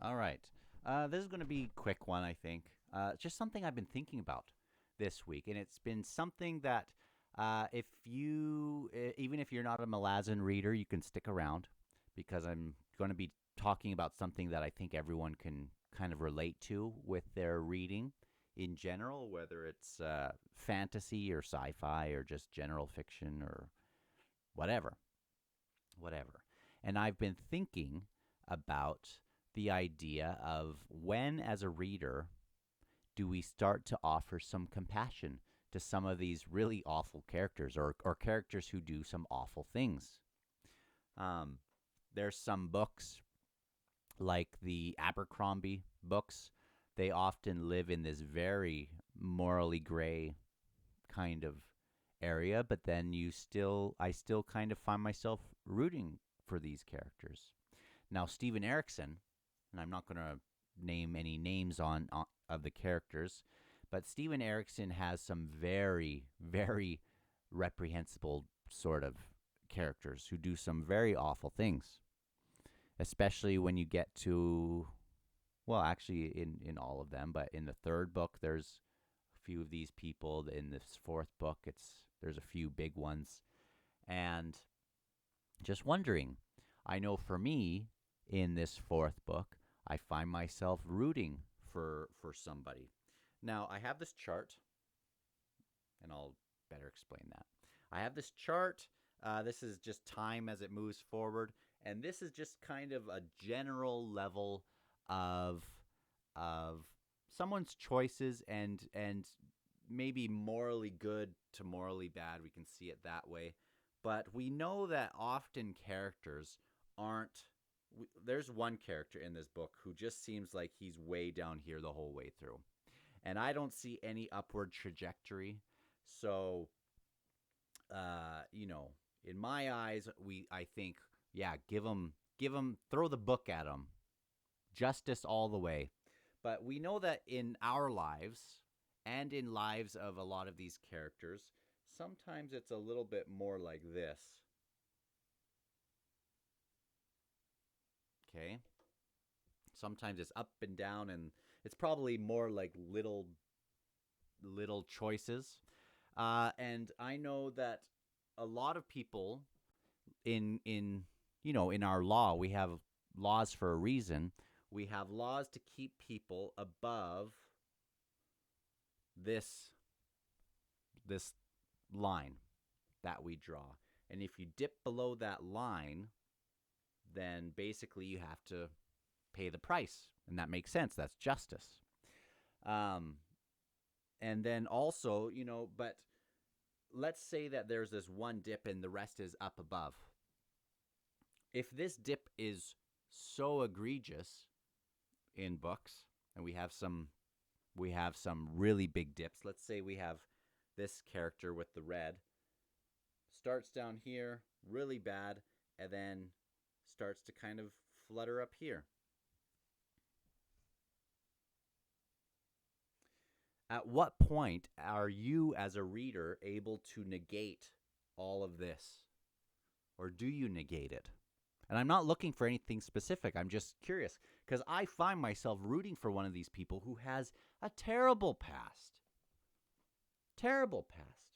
All right. This is going to be a quick one, I think. Just something I've been thinking about this week, and it's been something that if you, even if you're not a Malazan reader, you can stick around because I'm going to be talking about something that I think everyone can kind of relate to with their reading in general, whether it's fantasy or sci-fi or just general fiction or whatever, whatever. And I've been thinking about the idea of when, as a reader, do we start to offer some compassion to some of these really awful characters or characters who do some awful things? Um, there's some books like the Abercrombie books. They often live in this very morally gray kind of area, but then I still kind of find myself rooting for these characters. Now, Steven Erikson, and I'm not going to name any names on of the characters, but Steven Erikson has some very, very reprehensible sort of characters who do some very awful things, especially when you get to, well, actually, in all of them, but in the third book, there's a few of these people. In this fourth book, there's a few big ones. And just wondering, I know for me, in this fourth book, I find myself rooting for somebody. Now, I have this chart, and I'll better explain that. I have this chart. This is just time as it moves forward, and this is just kind of a general level of of someone's choices and maybe morally good to morally bad. We can see it that way. But we know that often characters aren't. There's one character in this book who just seems like he's way down here the whole way through. And I don't see any upward trajectory. So, you know, in my eyes, I think, yeah, give him, throw the book at him, justice all the way. But we know that in our lives and in lives of a lot of these characters, sometimes it's a little bit more like this. Okay. Sometimes it's up and down, and it's probably more like little choices. And I know that a lot of people in in our law, we have laws for a reason. We have laws to keep people above this this line that we draw. And if you dip below that line, then basically you have to pay the price. And that makes sense. That's justice. Um, and then also, but let's say that there's this one dip and the rest is up above. If this dip is so egregious in books, and we have some really big dips. Let's say we have this character with the red starts down here really bad and then starts to kind of flutter up here. At what point are you, as a reader, able to negate all of this? Or do you negate it? And I'm not looking for anything specific. I'm just curious because I find myself rooting for one of these people who has a terrible past. Terrible past.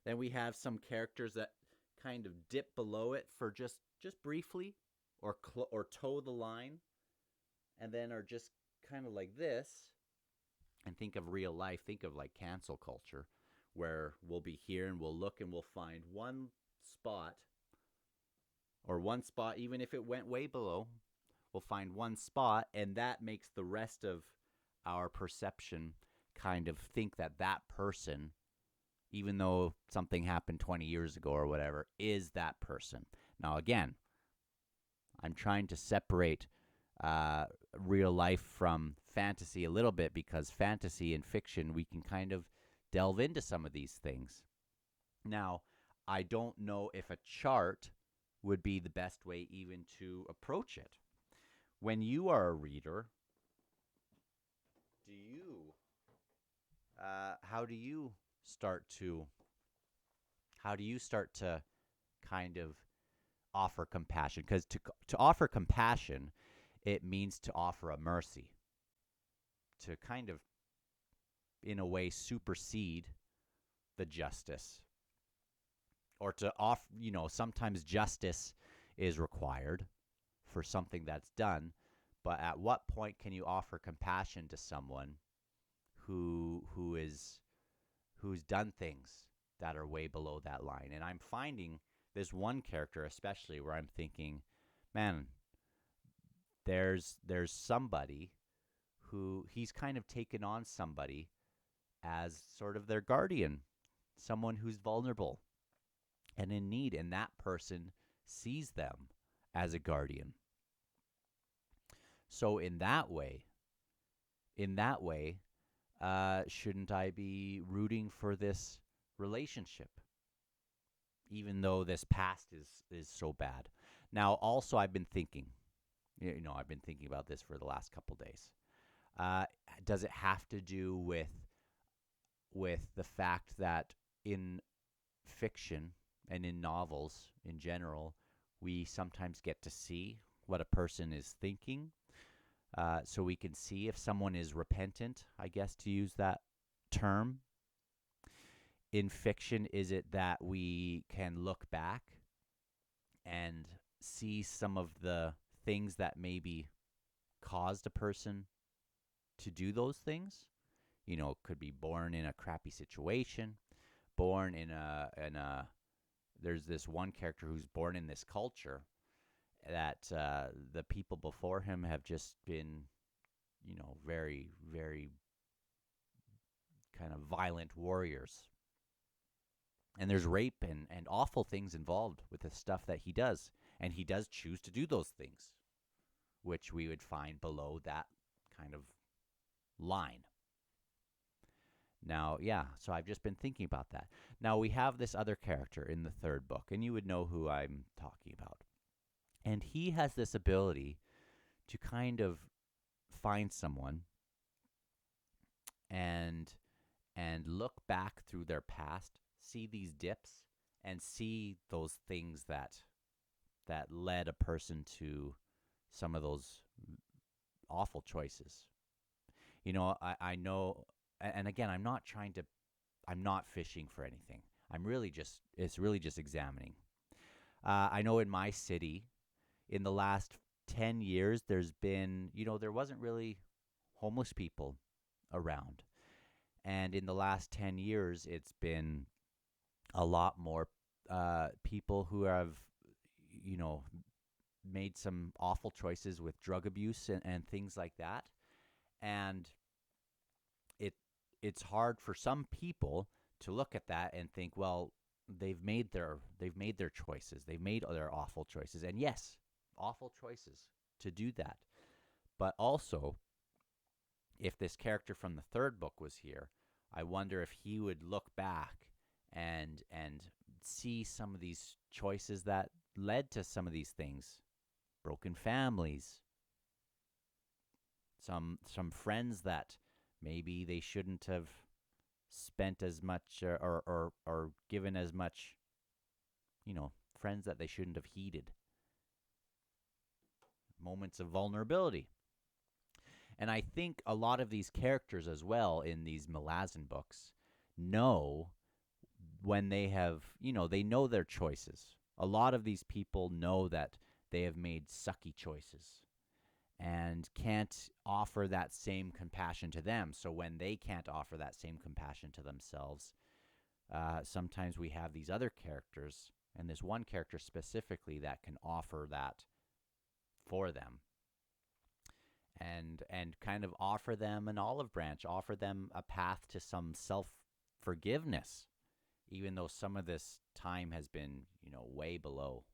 Then we have some characters that kind of dip below it for just briefly or toe the line and then are just kind of like this. And think of real life, think of like cancel culture, where we'll be here and we'll look and we'll find one spot, or one spot, even if it went way below, we'll find one spot, and that makes the rest of our perception kind of think that that person, even though something happened 20 years ago or whatever, is that person. Now, again, I'm trying to separate real life from fantasy a little bit because fantasy and fiction, we can kind of delve into some of these things. Now, I don't know if a chart would be the best way even to approach it. When you are a reader, do you how do you start to how do you start to kind of offer compassion? Because to offer compassion it means to offer a mercy, to kind of, in a way, supersede the justice, or to offer, sometimes justice is required for something that's done, but at what point can you offer compassion to someone who's done things that are way below that line? And I'm finding this one character especially where I'm thinking, man, there's somebody who he's kind of taken on somebody as sort of their guardian, someone who's vulnerable and in need, and that person sees them as a guardian. So in that way, shouldn't I be rooting for this relationship, even though this past is so bad? Now, also, I've been thinking, I've been thinking about this for the last couple days. Does it have to do with the fact that in fiction and in novels in general, we sometimes get to see what a person is thinking, so we can see if someone is repentant, I guess, to use that term. In fiction, is it that we can look back and see some of the things that maybe caused a person to do those things? Could be born in a crappy situation, born in a there's this one character who's born in this culture that the people before him have just been, very, very kind of violent warriors. And there's rape and awful things involved with the stuff that he does. And he does choose to do those things, which we would find below that kind of line. Now, yeah, so I've just been thinking about that. Now, we have this other character in the third book, and you would know who I'm talking about. And he has this ability to kind of find someone and look back through their past, see these dips, and see those things that led a person to some of those awful choices. I know, and again, I'm not fishing for anything. It's really just examining. I know in my city, in the last 10 years, there's been, there wasn't really homeless people around. And in the last 10 years, it's been a lot more people who have, made some awful choices with drug abuse and things like that. And it's hard for some people to look at that and think, well, they've made their choices. They've made their awful choices. And yes, awful choices to do that. But also, if this character from the third book was here, I wonder if he would look back and see some of these choices that led to some of these things. Broken families. Some friends that maybe they shouldn't have spent as much or given as much, friends that they shouldn't have heeded. Moments of vulnerability. And I think a lot of these characters as well in these Malazan books know when they have, they know their choices. A lot of these people know that they have made sucky choices and can't offer that same compassion to them. So when they can't offer that same compassion to themselves, sometimes we have these other characters, and this one character specifically that can offer that for them. And kind of offer them an olive branch, offer them a path to some self-forgiveness, even though some of this time has been, way below.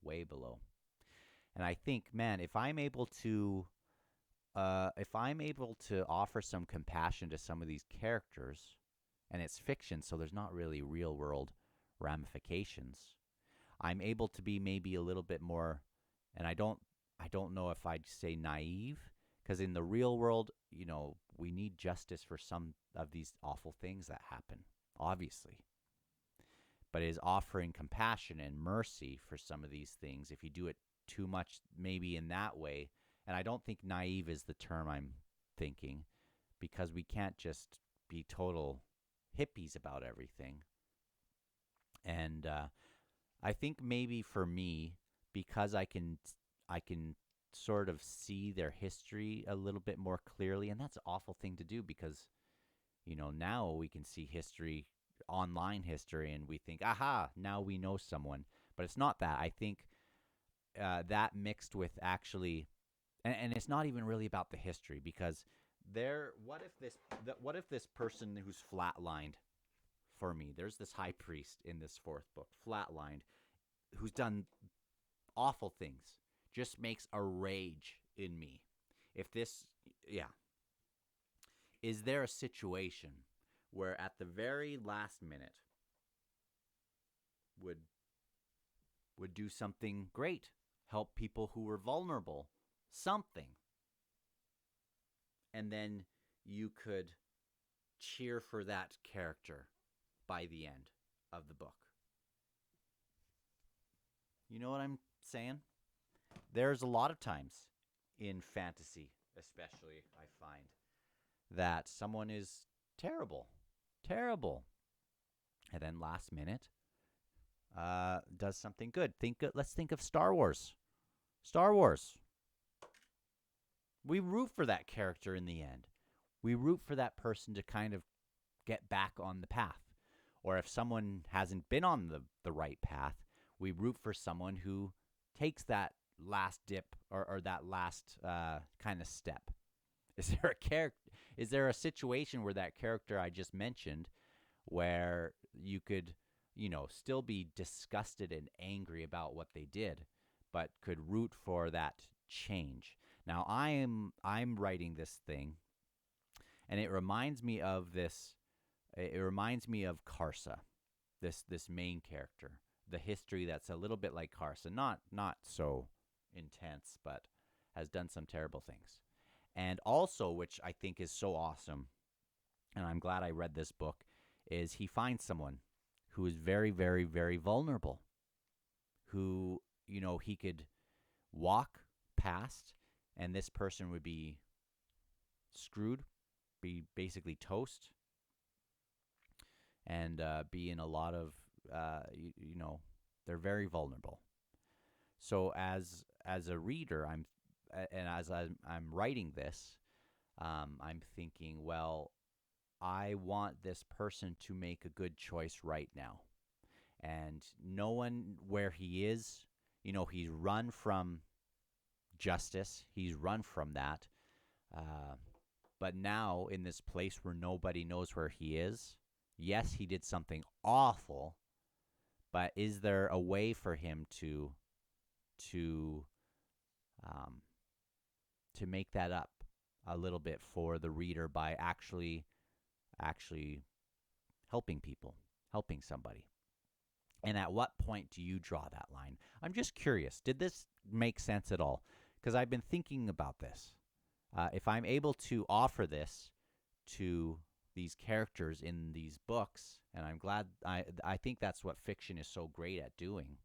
And I think, man, if I'm able to offer some compassion to some of these characters, and it's fiction, so there's not really real world ramifications, I'm able to be maybe a little bit more, and I don't know if I'd say naive, because in the real world, we need justice for some of these awful things that happen, obviously. But is offering compassion and mercy for some of these things, if you do it too much, maybe in that way, And I don't think naive is the term I'm thinking, because we can't just be total hippies about everything. And I think maybe for me, because I can sort of see their history a little bit more clearly, and that's an awful thing to do because now we can see history, online history, and we think, aha, now we know someone. But it's not that. I think that mixed with actually, and it's not even really about the history, because what if this person who's flatlined, for me, there's this high priest in this fourth book, flatlined, who's done awful things, just makes a rage in me. If this, yeah, is there a situation where at the very last minute would do something great, help people who were vulnerable, something, and then you could cheer for that character by the end of the book? You know what I'm saying? There's a lot of times in fantasy, especially, I find that someone is terrible, terrible, and then last minute does something good. Let's think of Star Wars. Star Wars. We root for that character in the end. We root for that person to kind of get back on the path. Or if someone hasn't been on the right path, we root for someone who takes that last dip, or that last kind of step. Is there a situation where that character I just mentioned, where you could, still be disgusted and angry about what they did, but could root for that change? Now I'm writing this thing, and it reminds me of this. It reminds me of Karsa, this main character. The history that's a little bit like Karsa, not so intense, but has done some terrible things. And also, which I think is so awesome, and I'm glad I read this book, is he finds someone who is very, very, very vulnerable, who, he could walk past, and this person would be screwed, be basically toast, and be in a lot of, they're very vulnerable. So as a reader, as I'm writing this, I'm thinking, well, I want this person to make a good choice right now. And knowing where he is, he's run from justice. He's run from that. But now in this place where nobody knows where he is, yes, he did something awful, but is there a way for him to make that up a little bit for the reader by actually helping people, helping somebody? And at what point do you draw that line? I'm just curious. Did this make sense at all? Because I've been thinking about this. If I'm able to offer this to these characters in these books, and I'm glad, I think that's what fiction is so great at doing.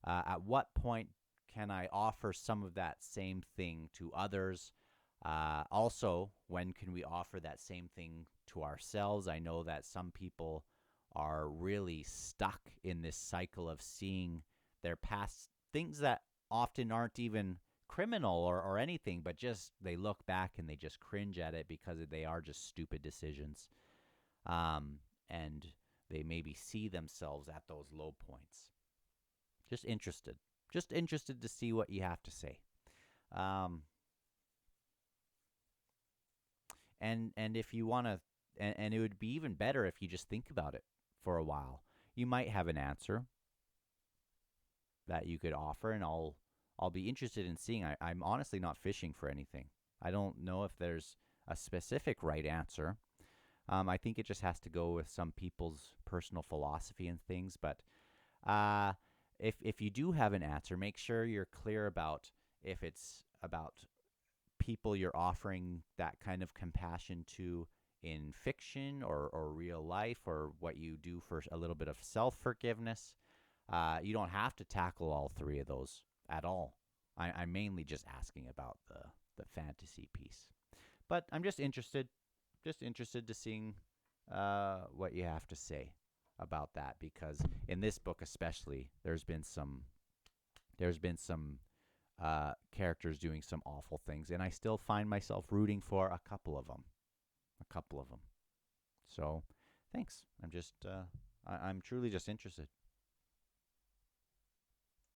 At what point can I offer some of that same thing to others? Also, when can we offer that same thing to ourselves? I know that some people are really stuck in this cycle of seeing their past things that often aren't even criminal or anything, but just they look back and they just cringe at it because they are just stupid decisions. And they maybe see themselves at those low points. Just interested to see what you have to say. And if you want to, and it would be even better if you just think about it for a while. You might have an answer that you could offer, and I'll be interested in seeing. I'm honestly not fishing for anything. I don't know if there's a specific right answer. I think it just has to go with some people's personal philosophy and things. But if you do have an answer, make sure you're clear about if it's about people you're offering that kind of compassion to in fiction or real life, or what you do for a little bit of self-forgiveness. You don't have to tackle all three of those at all. I'm mainly just asking about the fantasy piece. But I'm just interested to seeing what you have to say about that, because in this book especially, there's been some characters doing some awful things, and I still find myself rooting for a couple of them, a couple of them. So, thanks. I'm truly just interested.